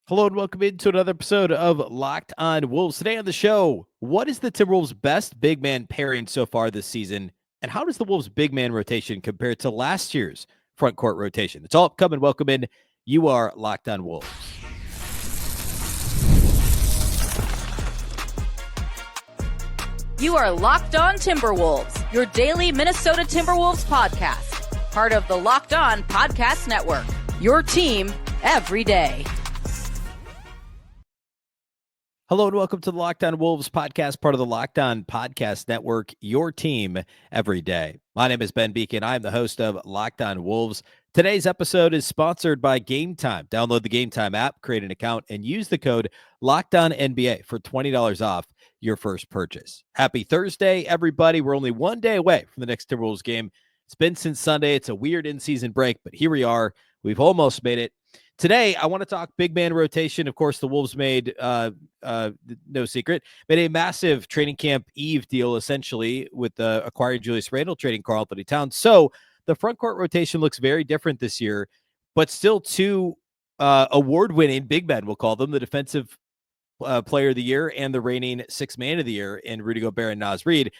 Hello and welcome into another episode of Locked On Wolves. Today on the show, what is the Timberwolves' best big man pairing so far this season? And how does the Wolves' big man rotation compare to last year's front court rotation? It's all upcoming. Welcome in. You are Locked On Wolves. You are Locked On Timberwolves, your daily Minnesota Timberwolves podcast. Part of the Locked On Podcast Network, your team every day. Hello and welcome to the Locked On Wolves podcast, part of the Locked On Podcast Network, your team every day. My name is Ben Beecken. I'm the host of Locked On Wolves. Today's episode is sponsored by Game Time. Download the Game Time app, create an account, and use the code LOCKEDONNBA for $20 off your first purchase. Happy Thursday, everybody. We're only one day away from the next Timberwolves game. It's been since Sunday. It's a weird in-season break, but here we are. We've almost made it. Today, I want to talk big man rotation. Of course, the Wolves made, no secret, made a massive training camp eve deal, essentially, with acquiring Julius Randle, trading Karl-Anthony Towns. So the front court rotation looks very different this year, but still two award-winning big men, we'll call them, the defensive player of the year and the reigning sixth man of the year in Rudy Gobert and Naz Reid.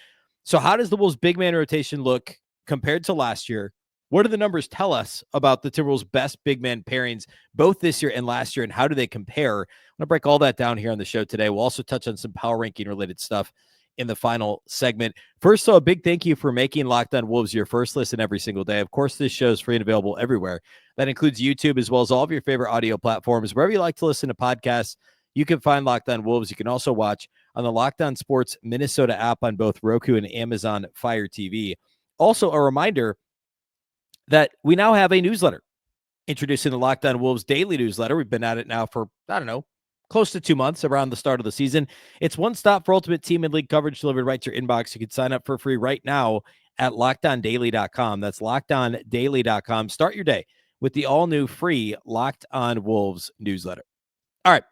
So how does the Wolves' big man rotation look compared to last year? What do the numbers tell us about the Timberwolves' best big man pairings, both this year and last year, and how do they compare? I'm going to break all that down here on the show today. We'll also touch on some power ranking related stuff in the final segment. First, though, a big thank you for making Locked On Wolves your first listen every single day. Of course, this show is free and available everywhere. That includes YouTube as well as all of your favorite audio platforms. Wherever you like to listen to podcasts, you can find Locked On Wolves. You can also watch on the Locked On Sports Minnesota app on both Roku and Amazon Fire TV. Also, a reminder that we now have a newsletter introducing the Locked On Wolves daily newsletter. We've been at it now for, close to 2 months around the start of the season. It's one stop for ultimate team and league coverage delivered right to your inbox. You can sign up for free right now at LockedOnDaily.com. That's LockedOnDaily.com. Start your day with the all-new free Locked On Wolves newsletter. All right.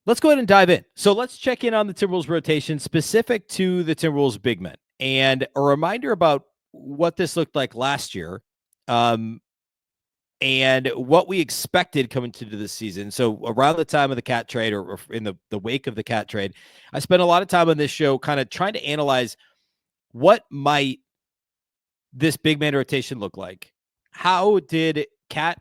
Let's go ahead and dive in. So let's check in on the Timberwolves rotation specific to the Timberwolves big men. And a reminder about what this looked like last year and what we expected coming into this season. So around the time of the Cat trade or in the wake of the Cat trade, I spent a lot of time on this show kind of trying to analyze what might this big man rotation look like. How did Cat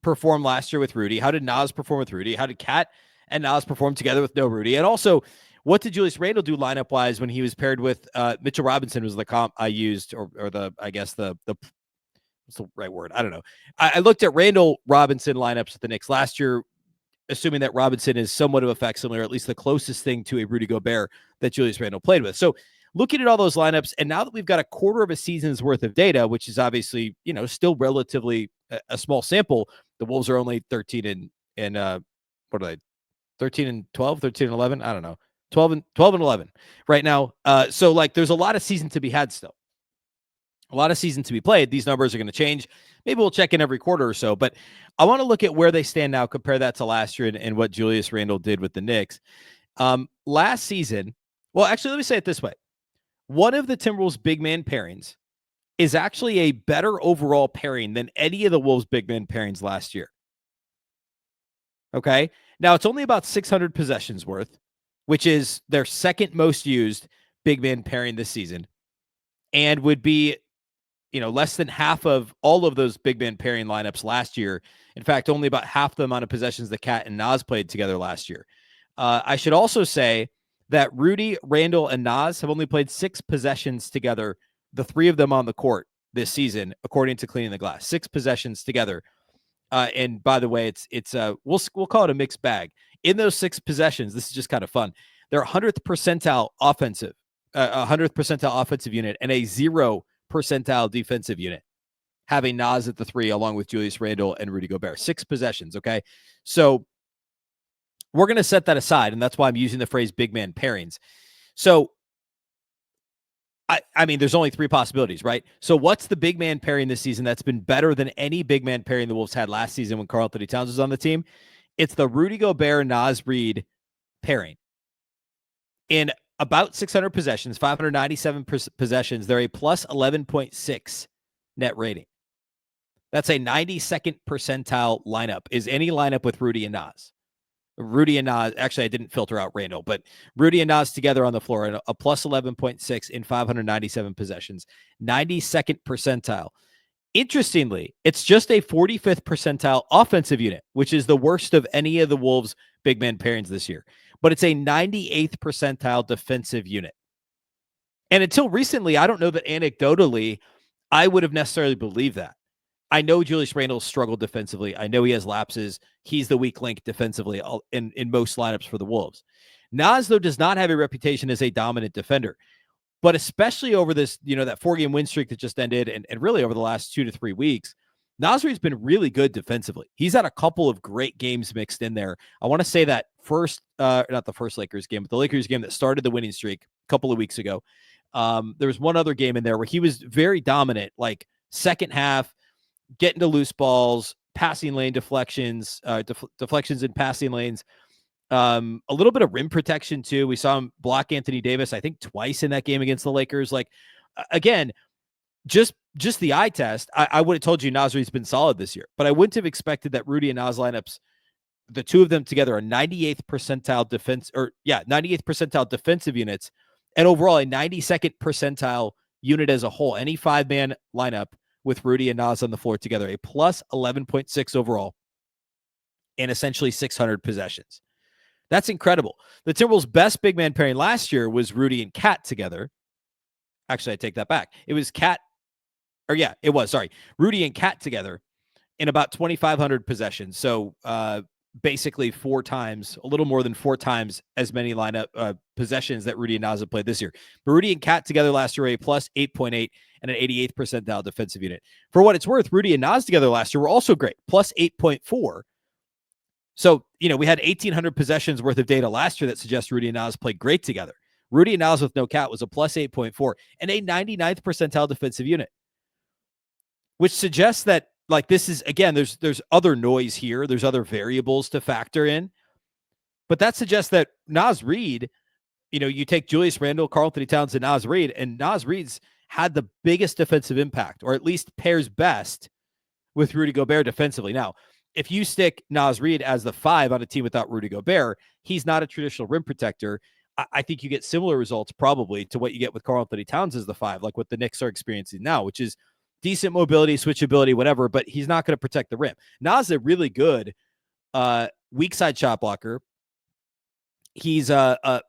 perform last year with Rudy? How did Naz perform with Rudy? How did Cat and Naz perform together with no Rudy? And also, what did Julius Randle do lineup wise when he was paired with Mitchell Robinson was the comp I used, or the what's the right word? I don't know. I looked at Randle Robinson lineups with the Knicks last year, assuming that Robinson is somewhat of a facsimile, or at least the closest thing to a Rudy Gobert that Julius Randle played with. So looking at all those lineups, and now that we've got a quarter of a season's worth of data, which is obviously, still relatively a small sample, the Wolves are only 13 and what are they? 13 and 12, 13 and 11. I don't know. 12 and 11 right now. So there's a lot of season to be had still. A lot of season to be played. These numbers are going to change. Maybe we'll check in every quarter or so, but I want to look at where they stand now, compare that to last year and what Julius Randle did with the Knicks. Last season, well, actually, let me say it this way. One of the Timberwolves big man pairings is actually a better overall pairing than any of the Wolves big man pairings last year. Okay. Now it's only about 600 possessions worth, which is their second most used big man pairing this season, and would be, less than half of all of those big man pairing lineups last year. In fact, only about half the amount of possessions that Cat and Naz played together last year. I should also say that Rudy, Randle, and Naz have only played 6 possessions together, the 3 of them on the court this season, according to Cleaning the Glass. 6 possessions together. And by the way, we'll call it a mixed bag. In those 6 possessions, this is just kind of fun. They're 100th percentile offensive, 100th percentile offensive unit, and a 0 percentile defensive unit, having Naz at the 3 along with Julius Randle and Rudy Gobert. 6 possessions. Okay, so we're going to set that aside, and that's why I'm using the phrase big man pairings. So I mean, there's only 3 possibilities, right? So what's the big man pairing this season that's been better than any big man pairing the Wolves had last season when Karl-Anthony Towns was on the team? It's the Rudy Gobert, Naz Reid pairing. In about 600 possessions, 597 possessions, they're a plus 11.6 net rating. That's a 92nd percentile lineup. Is any lineup with Rudy and Naz. Rudy and Naz, actually, I didn't filter out Randle, but Rudy and Naz together on the floor, and a plus 11.6 in 597 possessions, 92nd percentile. Interestingly, it's just a 45th percentile offensive unit, which is the worst of any of the Wolves big man pairings this year. But it's a 98th percentile defensive unit. And until recently, I don't know that anecdotally, I would have necessarily believed that. I know Julius Randle struggled defensively. I know he has lapses. He's the weak link defensively in most lineups for the Wolves. Naz, though, does not have a reputation as a dominant defender. But especially over this, that 4-game win streak that just ended and really over the last 2 to 3 weeks, Naz Reid's been really good defensively. He's had a couple of great games mixed in there. I want to say that not the first Lakers game, but the Lakers game that started the winning streak a couple of weeks ago. There was one other game in there where he was very dominant, like second half, getting to loose balls, passing lane deflections, deflections in passing lanes. A little bit of rim protection too. We saw him block Anthony Davis, I think twice in that game against the Lakers. Like, again, just the eye test, I would have told you Naz Reid's been solid this year, but I wouldn't have expected that Rudy and Naz lineups, the two of them together, are 98th percentile 98th percentile defensive units, and overall a 92nd percentile unit as a whole. Any 5-man lineup with Rudy and Naz on the floor together, a plus 11.6 overall, and essentially 600 possessions. That's incredible. The Timberwolves' best big man pairing last year was Rudy and Cat together. Actually, I take that back. It was Rudy and Cat together in about 2,500 possessions. So basically a little more than 4 times as many lineup possessions that Rudy and Naz have played this year. But Rudy and Cat together last year were a plus 8.8 and an 88th percentile defensive unit. For what it's worth, Rudy and Naz together last year were also great, plus 8.4. So, we had 1,800 possessions worth of data last year that suggests Rudy and Naz played great together. Rudy and Naz with no Cat was a plus 8.4 and a 99th percentile defensive unit, which suggests that, like, this is, again, there's other noise here. There's other variables to factor in. But that suggests that Naz Reid, you take Julius Randle, Karl-Anthony Towns, and Naz Reid, and Naz Reid's had the biggest defensive impact, or at least pairs best with Rudy Gobert defensively. Now, if you stick Naz Reid as the 5 on a team without Rudy Gobert, he's not a traditional rim protector. I think you get similar results probably to what you get with Karl-Anthony Towns as the 5, like what the Knicks are experiencing now, which is decent mobility, switchability, whatever, but he's not going to protect the rim. Naz is a really good weak side shot blocker. He's a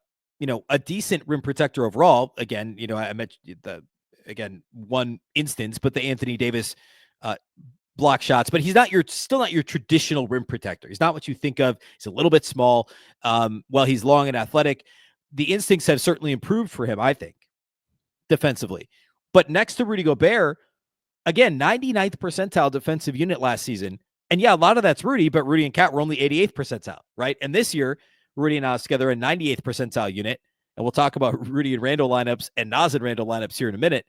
decent rim protector overall. Again, I mentioned one instance, but the Anthony Davis block shots, but he's still not your traditional rim protector. He's not what you think of. He's a little bit small. While he's long and athletic, the instincts have certainly improved for him, I think, defensively. But next to Rudy Gobert, again, 99th percentile defensive unit last season. And yeah, a lot of that's Rudy, but Rudy and Cat were only 88th percentile, right? And this year, Rudy and Naz together a 98th percentile unit. And we'll talk about Rudy and Randle lineups and Naz and Randle lineups here in a minute.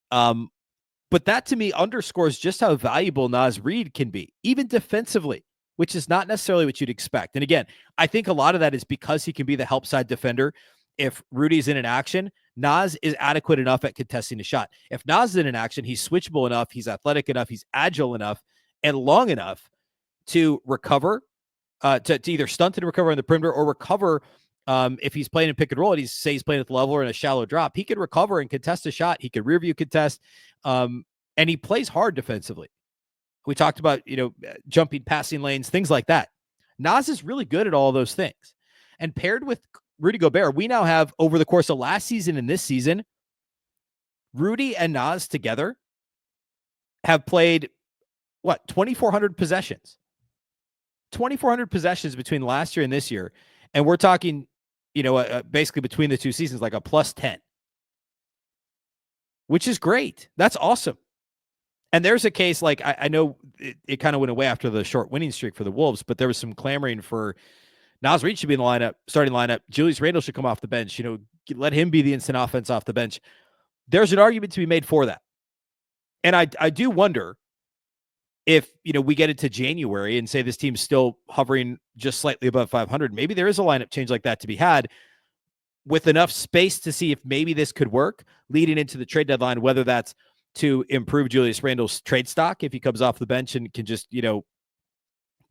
But that to me underscores just how valuable Naz Reid can be, even defensively, which is not necessarily what you'd expect. And again, I think a lot of that is because he can be the help side defender. If Rudy's in an action, Naz is adequate enough at contesting the shot. If Naz is in an action, he's switchable enough, he's athletic enough, he's agile enough, and long enough to recover, to either stunt and recover on the perimeter or recover. If he's playing in pick and roll and he's playing at the level or in a shallow drop, he could recover and contest a shot. He could rear view contest. And he plays hard defensively. We talked about, jumping passing lanes, things like that. Naz is really good at all those things. And paired with Rudy Gobert, we now have, over the course of last season and this season, Rudy and Naz together have played, 2,400 possessions. 2,400 possessions between last year and this year. And we're talking, basically between the two seasons, like a plus 10. Which is great. That's awesome. And there's a case, like, I know it kind of went away after the short winning streak for the Wolves, but there was some clamoring for Naz Reid should be in the starting lineup. Julius Randle should come off the bench. Let him be the instant offense off the bench. There's an argument to be made for that. And I do wonder if, we get into January and say this team's still hovering just slightly above 500, maybe there is a lineup change like that to be had with enough space to see if maybe this could work leading into the trade deadline, whether that's to improve Julius Randle's trade stock if he comes off the bench and can just,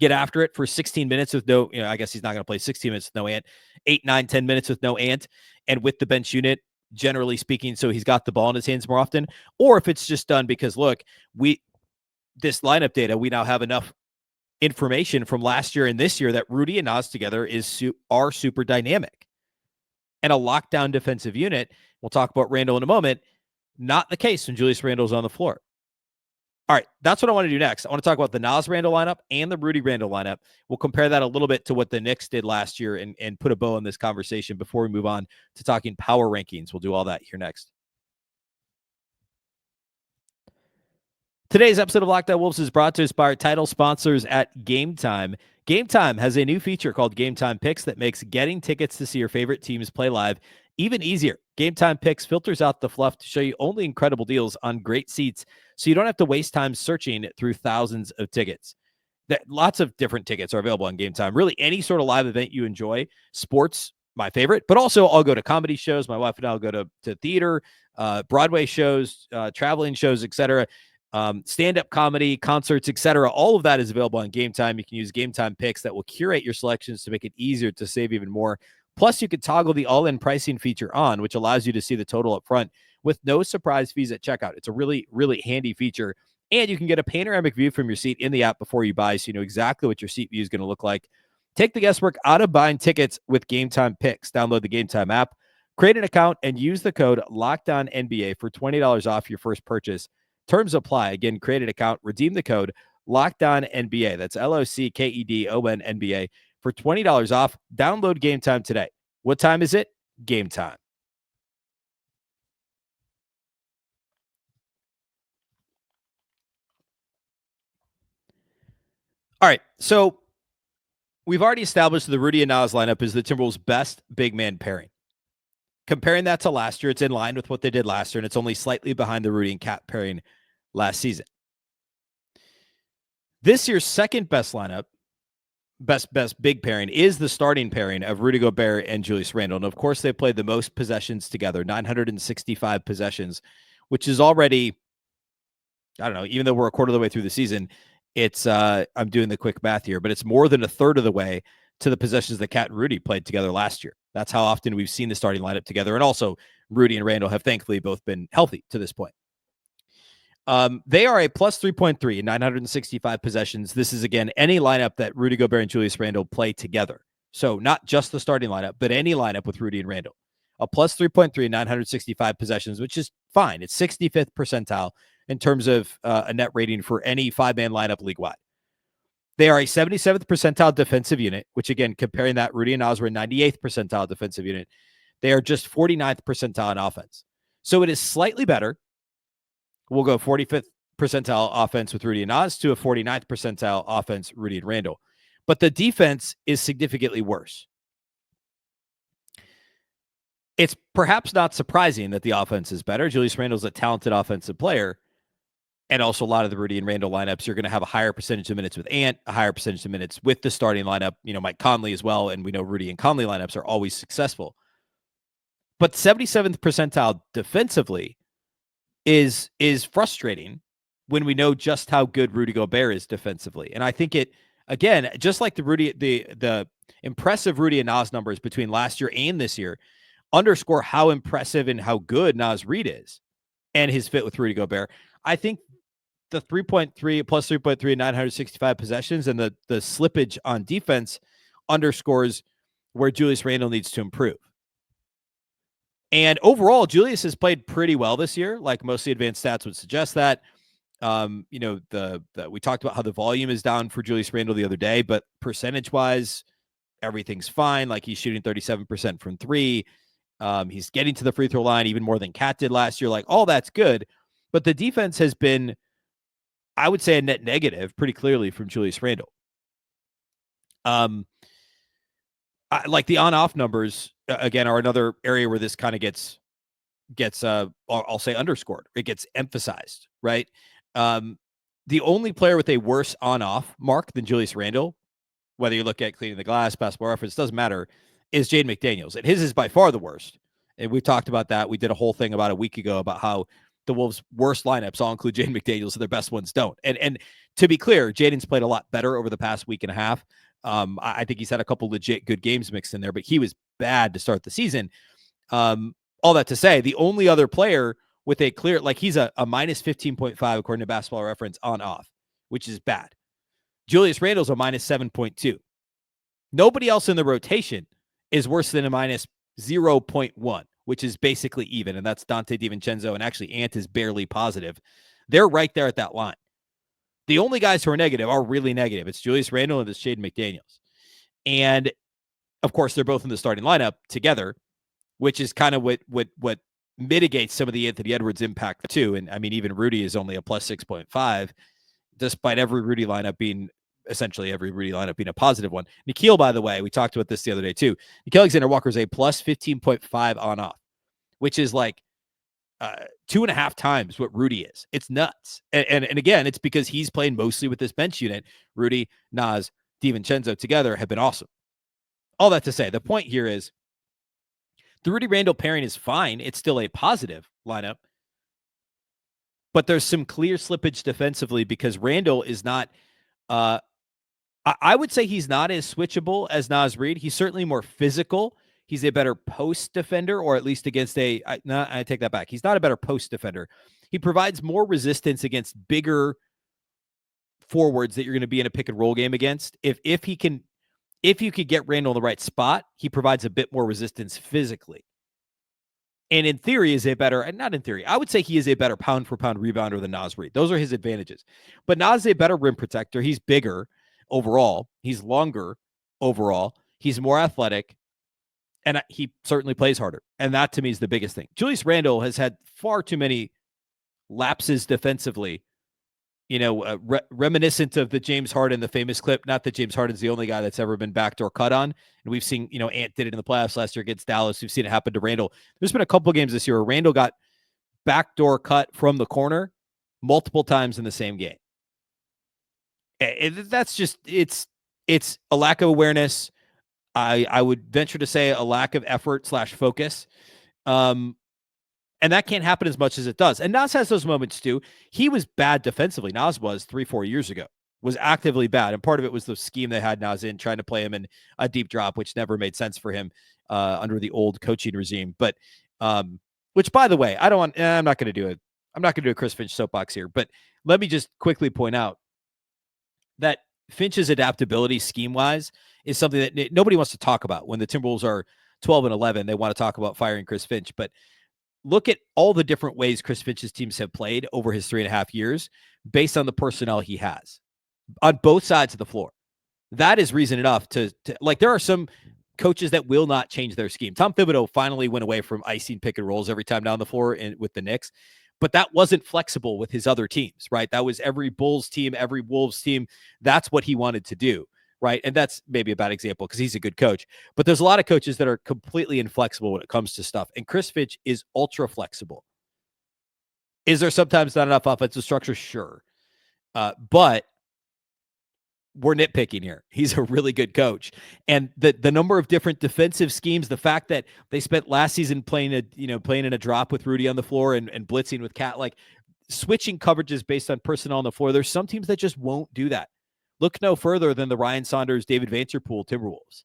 get after it for 16 minutes with no, I guess he's not going to play 16 minutes with no Ant, 8, 9, 10 minutes with no Ant, and with the bench unit, generally speaking, so he's got the ball in his hands more often, or if it's just done because, look, this lineup data, we now have enough information from last year and this year that Rudy and Naz together are super dynamic. And a lockdown defensive unit, we'll talk about Randle in a moment, not the case when Julius Randle's on the floor. All right, that's what I want to do next. I want to talk about the Naz Reid lineup and the Rudy Randle lineup. We'll compare that a little bit to what the Knicks did last year and put a bow on this conversation before we move on to talking power rankings. We'll do all that here next. Today's episode of Locked On Wolves is brought to us by our title sponsors at Game Time. Game Time has a new feature called Game Time Picks that makes getting tickets to see your favorite teams play live even easier. Game Time Picks filters out the fluff to show you only incredible deals on great seats, so you don't have to waste time searching through thousands of tickets. Lots of different tickets are available on Game Time. Really, any sort of live event you enjoy. Sports, my favorite, but also I'll go to comedy shows. My wife and I will go to theater, Broadway shows, traveling shows, etc. Stand-up comedy, concerts, etc. All of that is available on Game Time. You can use Game Time Picks that will curate your selections to make it easier to save even more. Plus, you can toggle the all-in pricing feature on, which allows you to see the total up front with no surprise fees at checkout. It's a really, really handy feature. And you can get a panoramic view from your seat in the app before you buy, so you know exactly what your seat view is going to look like. Take the guesswork out of buying tickets with Game Time Picks. Download the Game Time app, create an account, and use the code LOCKEDONNBA for $20 off your first purchase. Terms apply. Again, create an account, redeem the code LOCKEDONNBA. That's LOCKEDONNBA for $20 off. Download Game Time today. What time is it? Game time. All right, so we've already established the Rudy and Naz lineup is the Timberwolves' best big man pairing. Comparing that to last year, it's in line with what they did last year, and it's only slightly behind the Rudy and Cat pairing last season. This year's second best lineup, best big pairing, is the starting pairing of Rudy Gobert and Julius Randle. And of course, they played the most possessions together, 965 possessions, which is already, I don't know, even though we're a quarter of the way through the season, it's, I'm doing the quick math here, but it's more than a third of the way to the possessions that Cat and Rudy played together last year. That's how often we've seen the starting lineup together. And also, Rudy and Randle have thankfully both been healthy to this point. They are a plus 3.3 in 965 possessions. This is, again, any lineup that Rudy Gobert and Julius Randle play together. So not just the starting lineup, but any lineup with Rudy and Randle. A plus 3.3 in 965 possessions, which is fine. It's 65th percentile in terms of a net rating for any five-man lineup league-wide. They are a 77th percentile defensive unit, which, again, comparing that, Rudy and Naz were a 98th percentile defensive unit. They are just 49th percentile in offense. So it is slightly better. We'll go 45th percentile offense with Rudy and Naz to a 49th percentile offense, Rudy and Randle. But the defense is significantly worse. It's perhaps not surprising that the offense is better. Julius Randle's a talented offensive player. And also a lot of the Rudy and Randle lineups, you're going to have a higher percentage of minutes with Ant, a higher percentage of minutes with the starting lineup, Mike Conley as well. And we know Rudy and Conley lineups are always successful. But 77th percentile defensively is frustrating when we know just how good Rudy Gobert is defensively. And I think it, again, just like the impressive Rudy and Naz numbers between last year and this year underscore how impressive and how good Naz Reid is and his fit with Rudy Gobert. I think the 3.3 plus 3.3 and 965 possessions and the slippage on defense underscores where Julius Randle needs to improve. And overall, Julius has played pretty well this year. Like most of the advanced stats would suggest that. We talked about how the volume is down for Julius Randle the other day, but percentage-wise, everything's fine. Like he's shooting 37% from three. He's getting to the free throw line even more than Cat did last year. Like all that's good. But the defense has been, I would say, a net negative pretty clearly from Julius Randle. Like the on-off numbers, again, are another area where this kind of gets I'll say underscored. It gets emphasized, right? The only player with a worse on-off mark than Julius Randle, whether you look at cleaning the glass, basketball reference, doesn't matter, is Jaden McDaniels. And his is by far the worst. And we talked about that. We did a whole thing about a week ago about how the Wolves' worst lineups all include Jaden McDaniels, so their best ones don't. And to be clear, Jaden's played a lot better over the past week and a half. I think he's had a couple legit good games mixed in there, but he was bad to start the season. All that to say, the only other player with a clear, like he's a minus 15.5 according to Basketball Reference on off, which is bad. Julius Randle's a minus 7.2. Nobody else in the rotation is worse than a minus 0.1, which is basically even, and that's Dante DiVincenzo, and actually Ant is barely positive. They're right there at that line. The only guys who are negative are really negative. It's Julius Randle and it's Jaden McDaniels. And, of course, they're both in the starting lineup together, which is kind of what mitigates some of the Anthony Edwards impact, too. And, I mean, even Rudy is only a plus 6.5, despite every Rudy lineup being a positive one. Nickeil, by the way, we talked about this the other day, too. Nickeil Alexander-Walker is a plus 15.5 on off, which is like 2.5 times what Rudy is. It's nuts. And again, it's because he's playing mostly with this bench unit. Rudy, Naz, DiVincenzo together have been awesome. All that to say, the point here is the Rudy Randle pairing is fine. It's still a positive lineup, but there's some clear slippage defensively because Randle is not, I would say he's not as switchable as Naz Reid. He's certainly more physical. He's a better post defender, or at least against I take that back. He's not a better post defender. He provides more resistance against bigger forwards that you're going to be in a pick and roll game against. If you could get Randle in the right spot, he provides a bit more resistance physically. And in theory is a better, and not in theory, I would say he is a better pound for pound rebounder than Naz Reid. Those are his advantages. But Naz is a better rim protector. He's bigger overall. He's longer overall. He's more athletic. And he certainly plays harder. And that, to me, is the biggest thing. Julius Randle has had far too many lapses defensively, reminiscent of the James Harden, the famous clip. Not that James Harden's the only guy that's ever been backdoor cut on. And we've seen, Ant did it in the playoffs last year against Dallas. We've seen it happen to Randle. There's been a couple games this year where Randle got backdoor cut from the corner multiple times in the same game. That's just, it's a lack of awareness. I would venture to say a lack of effort / focus. And that can't happen as much as it does. And Naz has those moments too. He was bad defensively. Naz was 3-4 years ago, was actively bad. And part of it was the scheme they had Naz in, trying to play him in a deep drop, which never made sense for him under the old coaching regime. But, which by the way, I'm not going to do a Chris Finch soapbox here, but let me just quickly point out that Finch's adaptability scheme-wise is something that nobody wants to talk about. When the Timberwolves are 12-11, they want to talk about firing Chris Finch. But look at all the different ways Chris Finch's teams have played over his 3.5 years based on the personnel he has on both sides of the floor. That is reason enough to like, there are some coaches that will not change their scheme. Tom Thibodeau finally went away from icing pick and rolls every time down the floor with the Knicks. But that wasn't flexible with his other teams, right? That was every Bulls team, every Wolves team. That's what he wanted to do, right? And that's maybe a bad example because he's a good coach. But there's a lot of coaches that are completely inflexible when it comes to stuff. And Chris Finch is ultra flexible. Is there sometimes not enough offensive structure? Sure. But we're nitpicking here. He's a really good coach. And the number of different defensive schemes, the fact that they spent last season playing in a drop with Rudy on the floor and blitzing with Cat, like switching coverages based on personnel on the floor. There's some teams that just won't do that. Look no further than the Ryan Saunders, David Vanterpool Timberwolves,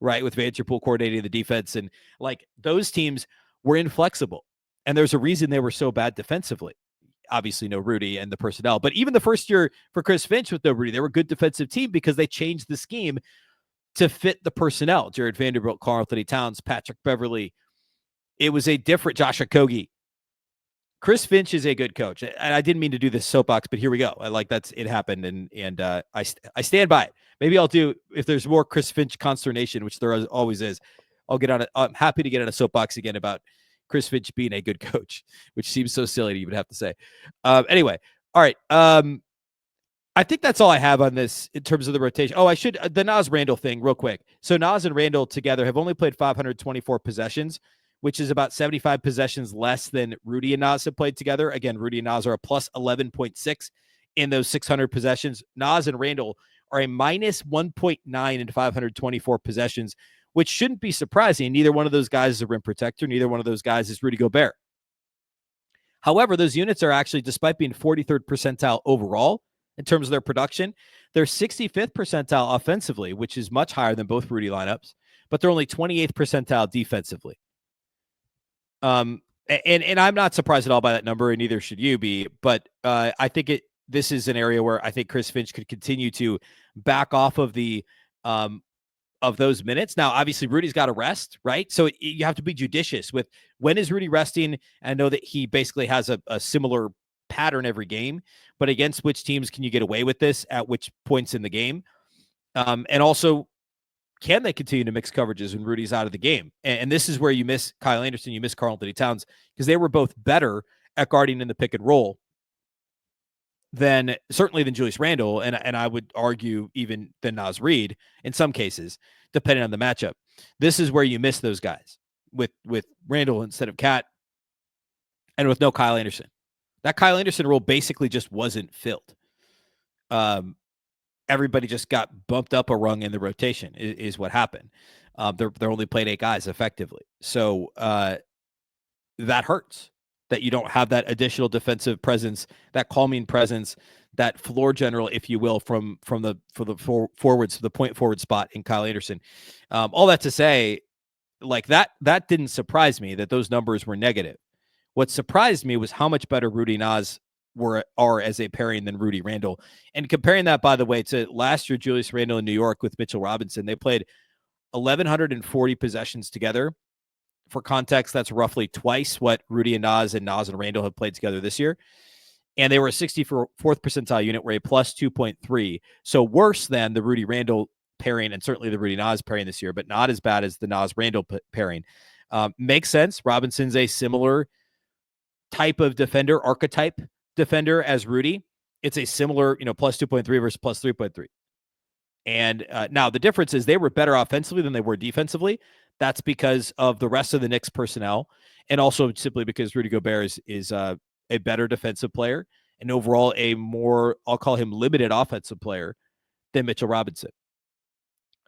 right? With Vanterpool coordinating the defense. And like those teams were inflexible. And there's a reason they were so bad defensively. Obviously no Rudy and the personnel, but even the first year for Chris Finch with no Rudy, they were a good defensive team because they changed the scheme to fit the personnel. Jared Vanderbilt, Karl-Anthony Towns, Patrick Beverly. It was a different Josh Okogie. Chris Finch is a good coach. And I didn't mean to do this soapbox, but here we go. It happened. And I stand by it. Maybe I'll do, if there's more Chris Finch consternation, which there always is, I'll get on it. I'm happy to get on a soapbox again about Chris Finch being a good coach, which seems so silly to even have to say. Anyway, all right. I think that's all I have on this in terms of the rotation. Oh, I should, the Naz Randle thing real quick. So Naz and Randle together have only played 524 possessions, which is about 75 possessions less than Rudy and Naz have played together. Again, Rudy and Naz are a plus 11.6 in those 600 possessions. Naz and Randle are a minus 1.9 in 524 possessions, which shouldn't be surprising. Neither one of those guys is a rim protector. Neither one of those guys is Rudy Gobert. However, those units are actually, despite being 43rd percentile overall in terms of their production, they're 65th percentile offensively, which is much higher than both Rudy lineups, but they're only 28th percentile defensively. And I'm not surprised at all by that number, and neither should you be. But I think this is an area where I think Chris Finch could continue to back off of of those minutes. Now, obviously, Rudy's got to rest, right? So you have to be judicious with when is Rudy resting. I know that he basically has a similar pattern every game, but against which teams can you get away with this at which points in the game? And also, can they continue to mix coverages when Rudy's out of the game? And this is where you miss Kyle Anderson, you miss Karl-Anthony Towns, because they were both better at guarding in the pick and roll certainly than Julius Randle, and I would argue even than Naz Reid in some cases, depending on the matchup. This is where you miss those guys with Randle instead of Cat, and with no Kyle Anderson. That Kyle Anderson role basically just wasn't filled. Everybody just got bumped up a rung in the rotation is what happened. They're only playing 8 guys effectively. So that hurts that you don't have that additional defensive presence, that calming presence, that floor general, if you will, from the forwards to the point forward spot in Kyle Anderson. All that to say, like that didn't surprise me that those numbers were negative. What surprised me was how much better Rudy Naz are as a pairing than Rudy Randle. And comparing that, by the way, to last year, Julius Randle in New York with Mitchell Robinson, they played 1,140 possessions together. For context, that's roughly twice what Rudy and Naz and Randle have played together this year. And they were a 64th percentile unit, were a plus 2.3. So worse than the Rudy Randle pairing and certainly the Rudy Naz pairing this year, but not as bad as the Naz Randle pairing. Makes sense. Robinson's a similar type of defender, archetype defender as Rudy. It's a similar, plus 2.3 versus plus 3.3. And now the difference is they were better offensively than they were defensively. That's because of the rest of the Knicks personnel, and also simply because Rudy Gobert is a better defensive player and overall a more, I'll call him limited offensive player than Mitchell Robinson.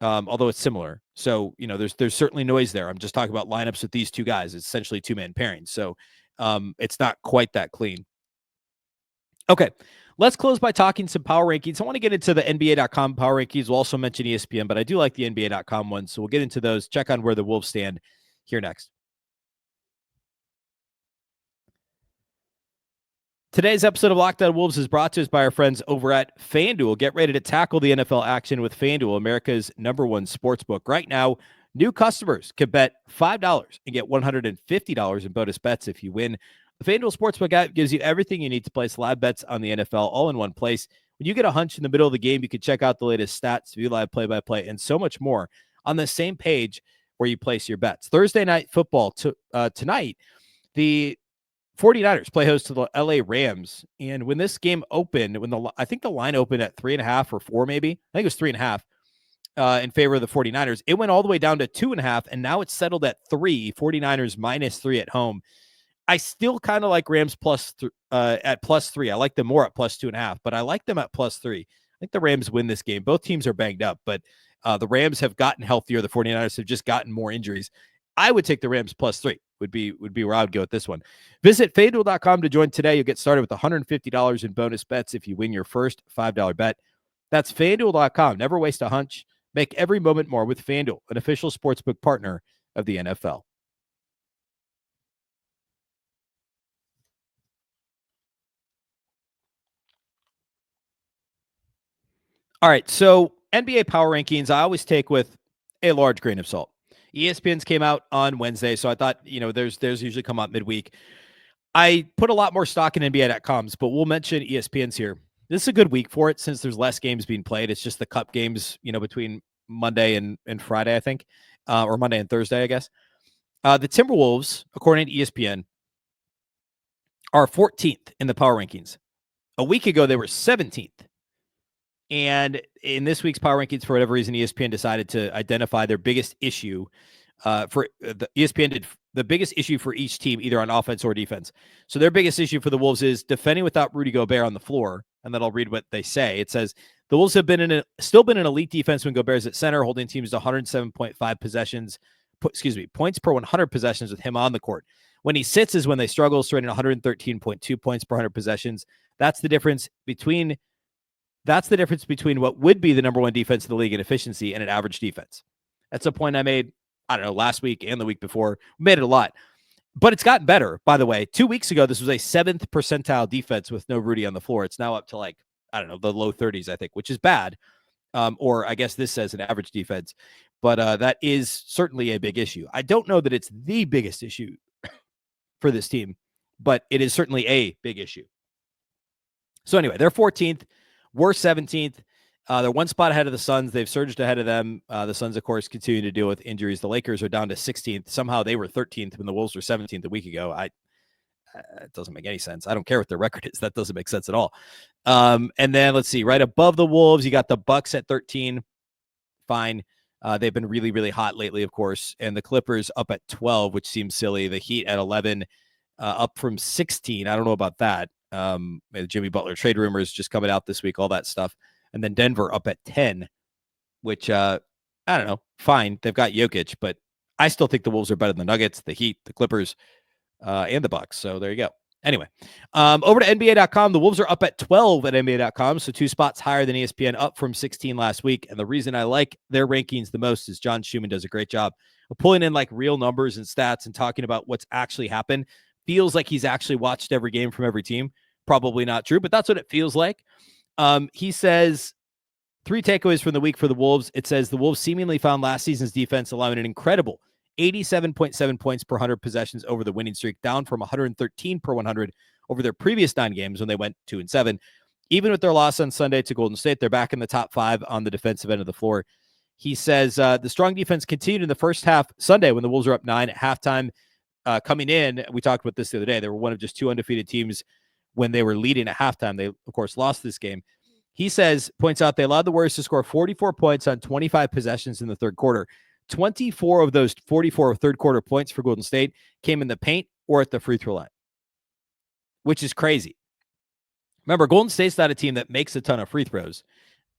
Although it's similar. So, there's certainly noise there. I'm just talking about lineups with these two guys. It's essentially 2-man pairings. So it's not quite that clean. Okay, let's close by talking some power rankings. I want to get into the NBA.com power rankings. We'll also mention ESPN, but I do like the NBA.com ones, so we'll get into those, check on where the Wolves stand here next. Today's episode of Locked On Wolves is brought to us by our friends over at FanDuel. Get ready to tackle the NFL action with FanDuel, America's #1 sportsbook. Right now, new customers can bet $5 and get $150 in bonus bets if you win. The FanDuel Sportsbook app gives you everything you need to place live bets on the NFL all in one place. When you get a hunch in the middle of the game, you can check out the latest stats, view live play-by-play, and so much more on the same page where you place your bets. Thursday night football tonight, the 49ers play host to the LA Rams. And when this game opened, I think the line opened at 3.5 or 4 maybe. I think it was 3.5 in favor of the 49ers. It went all the way down to 2.5, and now it's settled at 3. 49ers -3 at home. I still kind of like Rams at +3. I like them more at +2.5, but I like them at +3. I think the Rams win this game. Both teams are banged up, but the Rams have gotten healthier. The 49ers have just gotten more injuries. I would take the Rams +3 would be where I would go with this one. Visit FanDuel.com to join today. You'll get started with $150 in bonus bets if you win your first $5 bet. That's FanDuel.com. Never waste a hunch. Make every moment more with FanDuel, an official sportsbook partner of the NFL. All right, so NBA power rankings, I always take with a large grain of salt. ESPN's came out on Wednesday, so I thought, there's usually come out midweek. I put a lot more stock in NBA.com's, but we'll mention ESPN's here. This is a good week for it since there's less games being played. It's just the cup games, between Monday and Friday, I think, or Monday and Thursday, I guess. The Timberwolves, according to ESPN, are 14th in the power rankings. A week ago, they were 17th. And in this week's power rankings, for whatever reason, ESPN decided to identify their biggest issue. ESPN did the biggest issue for each team, either on offense or defense. So their biggest issue for the Wolves is defending without Rudy Gobert on the floor. And then I'll read what they say. It says the Wolves have still been an elite defense when Gobert's at center, holding teams to 107.5 points per 100 possessions with him on the court. When he sits is when they struggle, starting 113.2 points per 100 possessions. That's the difference between what would be the number one defense in the league in efficiency and an average defense. That's a point I made, I don't know, last week and the week before. We made it a lot. But it's gotten better, by the way. 2 weeks ago, this was a 7th percentile defense with no Rudy on the floor. It's now up to like, I don't know, the low 30s, I think, which is bad. Or I guess this says an average defense. But that is certainly a big issue. I don't know that it's the biggest issue for this team, but it is certainly a big issue. So anyway, they're 14th. We're 17th. They're one spot ahead of the Suns. They've surged ahead of them. The Suns, of course, continue to deal with injuries. The Lakers are down to 16th. Somehow they were 13th when the Wolves were 17th a week ago. It doesn't make any sense. I don't care what their record is. That doesn't make sense at all. And then let's see, right above the Wolves, you got the Bucks at 13. Fine. They've been really, really hot lately, of course. And the Clippers up at 12, which seems silly. The Heat at 11, up from 16. I don't know about that. The Jimmy Butler trade rumors just coming out this week, all that stuff. And then Denver up at 10, which I don't know. Fine. They've got Jokic, but I still think the Wolves are better than the Nuggets, the Heat, the Clippers, and the Bucks. So there you go. Anyway, over to NBA.com. The Wolves are up at 12 at NBA.com, so 2 spots higher than ESPN, up from 16 last week. And the reason I like their rankings the most is John Schumann does a great job of pulling in like real numbers and stats and talking about what's actually happened. Feels like he's actually watched every game from every team. Probably not true, but that's what it feels like. He says 3 takeaways from the week for the Wolves. It says the Wolves seemingly found last season's defense allowing an incredible 87.7 points per 100 possessions over the winning streak, down from 113 per 100 over their previous 9 games when they went 2-7. Even with their loss on Sunday to Golden State, they're back in the top 5 on the defensive end of the floor. He says the strong defense continued in the first half Sunday when the Wolves were up 9 at halftime. Coming in, we talked about this the other day. They were one of just 2 undefeated teams when they were leading at halftime. They, of course, lost this game. He points out they allowed the Warriors to score 44 points on 25 possessions in the third quarter. 24 of those 44 third quarter points for Golden State came in the paint or at the free throw line, which is crazy. Remember, Golden State's not a team that makes a ton of free throws,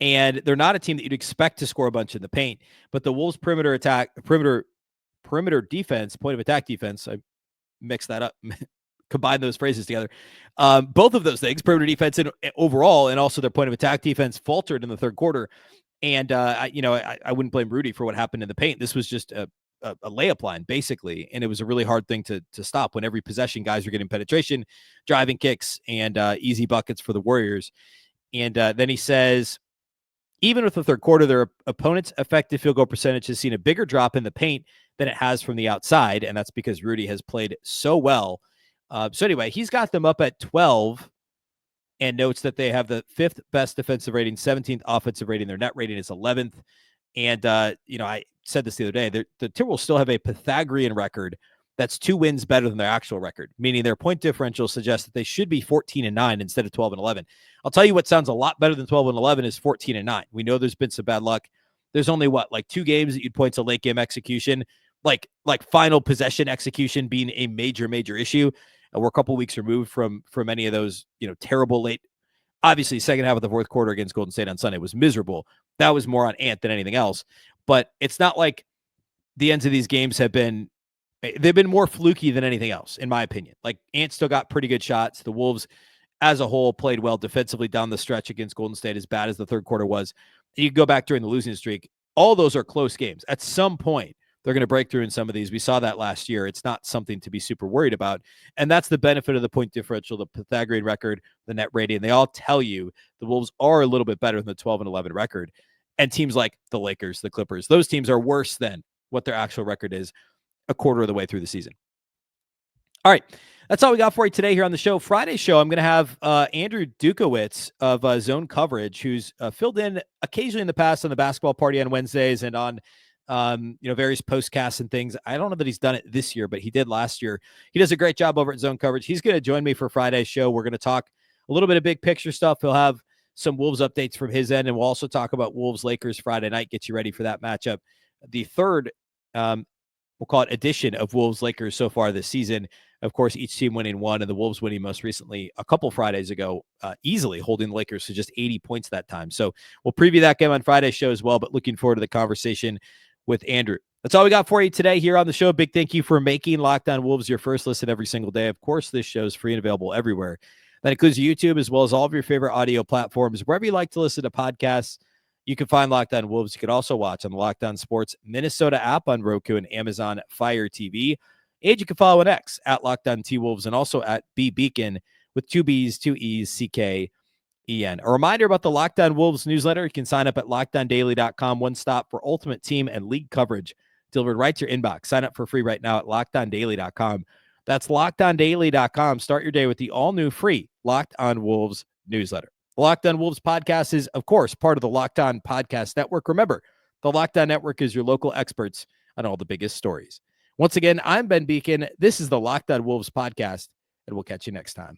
and they're not a team that you'd expect to score a bunch in the paint. But the Wolves' perimeter defense, point of attack defense, I mixed that up, combine those phrases together. Both of those things, perimeter defense and overall, and also their point of attack defense, faltered in the third quarter. And, I wouldn't blame Rudy for what happened in the paint. This was just a layup line, basically. And it was a really hard thing to stop when every possession guys were getting penetration, driving kicks, and easy buckets for the Warriors. And then he says, even with the third quarter, their opponent's effective field goal percentage has seen a bigger drop in the paint than it has from the outside. And that's because Rudy has played so well. So anyway, he's got them up at 12 and notes that they have the 5th best defensive rating, 17th offensive rating. Their net rating is 11th. And, I said this the other day, the Timberwolves still have a Pythagorean record that's 2 wins better than their actual record, meaning their point differential suggests that they should be 14-9 instead of 12-11. I'll tell you what sounds a lot better than 12-11 is 14-9. We know there's been some bad luck. There's only like 2 games that you'd point to late game execution, like final possession execution being a major, major issue. We're a couple weeks removed from any of those, terrible late. Obviously, second half of the fourth quarter against Golden State on Sunday was miserable. That was more on Ant than anything else. But it's not like the ends of these games they've been more fluky than anything else, in my opinion. Like, Ant still got pretty good shots. The Wolves, as a whole, played well defensively down the stretch against Golden State, as bad as the third quarter was. You can go back during the losing streak. All those are close games. At some point, they're going to break through in some of these. We saw that last year. It's not something to be super worried about. And that's the benefit of the point differential, the Pythagorean record, the net rating. They all tell you the Wolves are a little bit better than the 12-11 record. And teams like the Lakers, the Clippers, those teams are worse than what their actual record is a quarter of the way through the season. All right. That's all we got for you today here on the show. Friday's show, I'm going to have Andrew Dukowitz of Zone Coverage, who's filled in occasionally in the past on the Basketball Party on Wednesdays and on various postcasts and things. I don't know that he's done it this year, but he did last year. He does a great job over at Zone Coverage. He's going to join me for Friday's show. We're going to talk a little bit of big picture stuff. He'll have some Wolves updates from his end, and we'll also talk about Wolves-Lakers Friday night, get you ready for that matchup. The third, we'll call it edition of Wolves-Lakers so far this season. Of course, each team winning one, and the Wolves winning most recently a couple Fridays ago, easily holding the Lakers to just 80 points that time. So we'll preview that game on Friday's show as well, but looking forward to the conversation with Andrew. That's all we got for you today here on the show. Big thank you for making Locked On Wolves your first listen every single day. Of course, this show is free and available everywhere. That includes YouTube as well as all of your favorite audio platforms. Wherever you like to listen to podcasts, you can find Locked On Wolves. You can also watch on the Locked On Sports Minnesota app on Roku and Amazon Fire TV. And you can follow on X at Locked On T-Wolves and also at Beecken with 2 B's, 2 E's, CKEN. A reminder about the Locked On Wolves newsletter. You can sign up at LockedOnDaily.com. One stop for ultimate team and league coverage delivered right to your inbox. Sign up for free right now at LockedOnDaily.com. That's LockedOnDaily.com. Start your day with the all-new free Locked On Wolves newsletter. The Locked On Wolves podcast is, of course, part of the Locked On Podcast Network. Remember, the Locked On Network is your local experts on all the biggest stories. Once again, I'm Ben Beecken. This is the Locked On Wolves podcast, and we'll catch you next time.